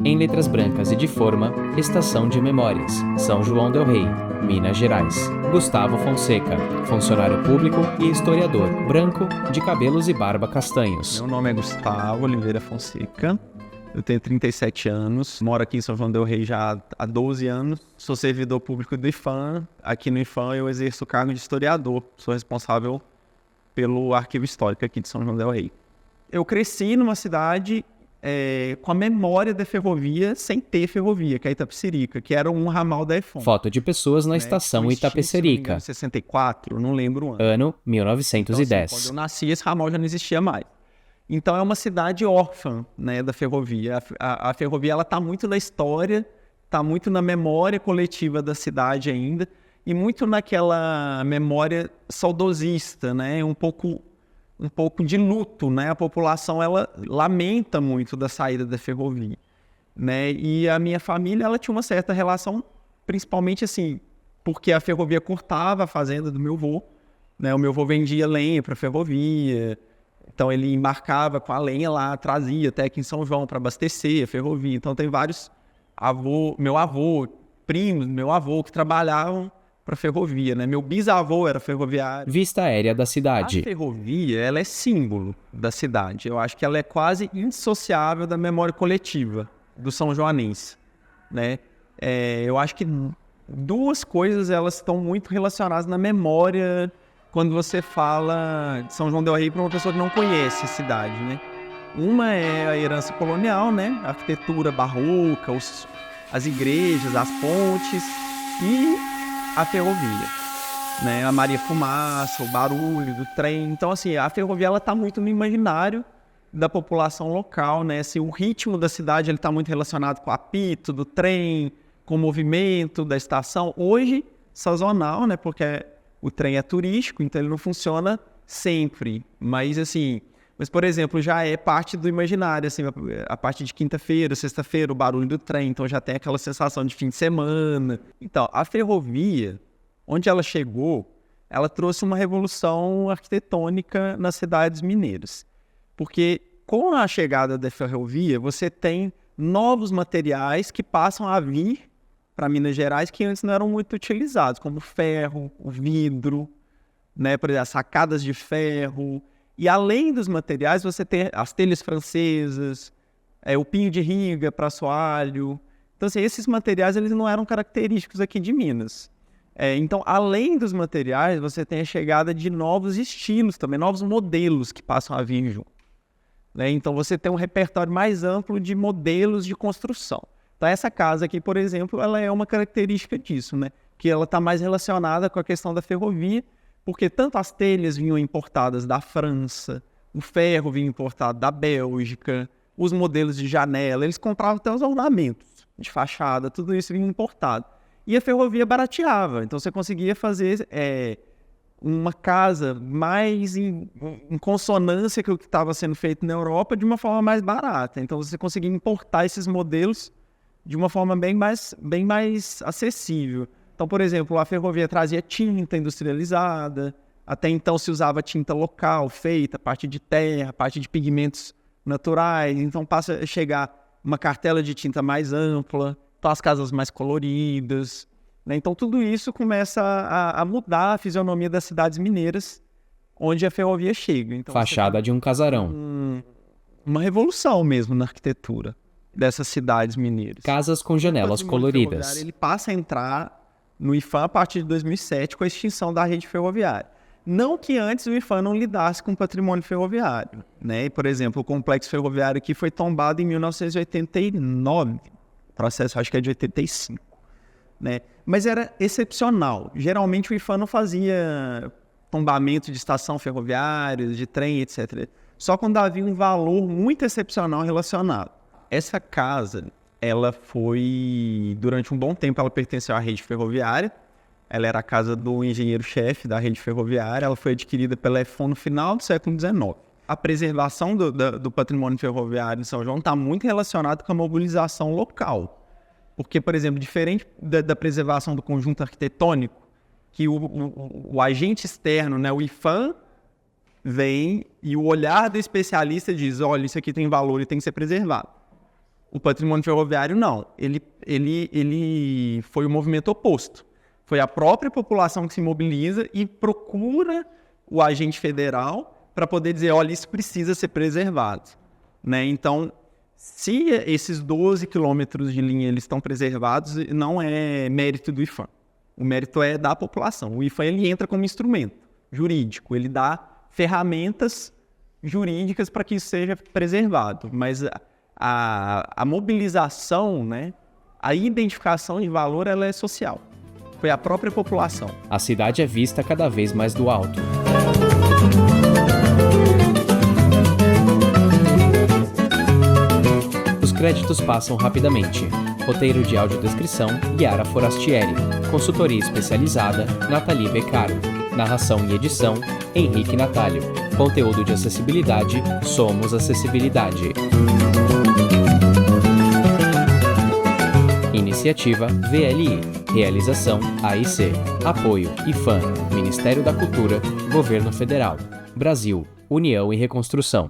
Em letras brancas e de forma, Estação de Memórias, São João del Rei, Minas Gerais. Gustavo Fonseca, funcionário público e historiador, branco, de cabelos e barba castanhos. Meu nome é Gustavo Oliveira Fonseca, eu tenho 37 anos, moro aqui em São João del Rei já há 12 anos, sou servidor público do IPHAN. Aqui no IPHAN eu exerço o cargo de historiador, sou responsável pelo arquivo histórico aqui de São João del Rei. Eu cresci numa cidade com a memória da ferrovia sem ter ferrovia, que é Itapecerica, que era um ramal da EFON. Foto de pessoas na estação Itapecerica. Em 64, não lembro o ano. Ano Então, 1910. assim, quando eu nasci, esse ramal já não existia mais. Então, é uma cidade órfã, né, da ferrovia. A ferrovia está muito na história, está muito na memória coletiva da cidade ainda, e muito naquela memória saudosista, né, um pouco de luto, né? A população, ela lamenta muito da saída da ferrovia, né? E a minha família, ela tinha uma certa relação, principalmente assim, porque a ferrovia cortava a fazenda do meu avô, né? O meu avô vendia lenha para a ferrovia, então ele embarcava com a lenha lá, trazia até aqui em São João para abastecer a ferrovia. Então tem vários meu avô, primos, meu avô que trabalhavam para ferrovia, né? Meu bisavô era ferroviário. Vista aérea da cidade. A ferrovia, ela é símbolo da cidade. Eu acho que ela é quase indissociável da memória coletiva do São Joanense, né? Eu acho que duas coisas, elas estão muito relacionadas na memória quando você fala de São João del Rei para uma pessoa que não conhece a cidade, né? Uma é a herança colonial, né? A arquitetura barroca, as igrejas, as pontes e a ferrovia, né? A Maria Fumaça, o barulho do trem. Então, assim, a ferrovia, ela está muito no imaginário da população local, né? Assim, o ritmo da cidade, ele está muito relacionado com o apito do trem, com o movimento da estação. Hoje, sazonal, né? Porque o trem é turístico, então ele não funciona sempre. Mas, assim, por exemplo, já é parte do imaginário, assim, a parte de quinta-feira, sexta-feira, o barulho do trem, então já tem aquela sensação de fim de semana. Então, a ferrovia, onde ela chegou, ela trouxe uma revolução arquitetônica nas cidades mineiras. Porque com a chegada da ferrovia, você tem novos materiais que passam a vir para Minas Gerais que antes não eram muito utilizados, como o ferro, o vidro, né, por exemplo, as sacadas de ferro. E além dos materiais, você tem as telhas francesas, o pinho de riga para assoalho. Então, assim, esses materiais, eles não eram característicos aqui de Minas. Então, além dos materiais, você tem a chegada de novos estilos também, novos modelos que passam a vir junto, né? Então, você tem um repertório mais amplo de modelos de construção. Então, essa casa aqui, por exemplo, ela é uma característica disso, né? Que ela está mais relacionada com a questão da ferrovia, porque tanto as telhas vinham importadas da França, o ferro vinha importado da Bélgica, os modelos de janela, eles compravam até os ornamentos de fachada, tudo isso vinha importado. E a ferrovia barateava, então você conseguia fazer uma casa mais em consonância com o que estava sendo feito na Europa de uma forma mais barata. Então você conseguia importar esses modelos de uma forma bem mais acessível. Então, por exemplo, a ferrovia trazia tinta industrializada, até então se usava tinta local, feita a partir de terra, a partir de pigmentos naturais, então passa a chegar uma cartela de tinta mais ampla, então as casas mais coloridas, né? Então tudo isso começa a mudar a fisionomia das cidades mineiras, onde a ferrovia chega. Então, fachada de um casarão. Uma revolução mesmo na arquitetura dessas cidades mineiras. Casas com janelas coloridas. Ele passa a entrar no IPHAN a partir de 2007 com a extinção da rede ferroviária. Não que antes o IPHAN não lidasse com patrimônio ferroviário, né? Por exemplo, o complexo ferroviário aqui foi tombado em 1989, o processo acho que é de 85, né? Mas era excepcional. Geralmente o IPHAN não fazia tombamento de estação ferroviária, de trem, etc. Só quando havia um valor muito excepcional relacionado. Essa casa, ela foi, durante um bom tempo, ela pertenceu à rede ferroviária. Ela era a casa do engenheiro-chefe da rede ferroviária. Ela foi adquirida pela EFON no final do século XIX. A preservação do patrimônio ferroviário em São João está muito relacionada com a mobilização local. Porque, por exemplo, diferente da preservação do conjunto arquitetônico, que o agente externo, né, o IPHAN, vem e o olhar do especialista diz, olha, isso aqui tem valor e tem que ser preservado. O patrimônio ferroviário não. Ele foi o movimento oposto. Foi a própria população que se mobiliza e procura o agente federal para poder dizer, olha, isso precisa ser preservado, né? Então, se esses 12 quilômetros de linha eles estão preservados, não é mérito do IPHAN. O mérito é da população. O IPHAN ele entra como instrumento jurídico, ele dá ferramentas jurídicas para que isso seja preservado, mas a mobilização, né, a identificação de valor, ela é social. Foi a própria população. A cidade é vista cada vez mais do alto. Os créditos passam rapidamente. Roteiro de audiodescrição, Yara Forastieri. Consultoria especializada, Nathalie Beccaro. Narração e edição, Henrique Natalio. Conteúdo de acessibilidade, Somos Acessibilidade. Iniciativa VLI. Realização AIC. Apoio IPHAN. Ministério da Cultura. Governo Federal. Brasil. União e Reconstrução.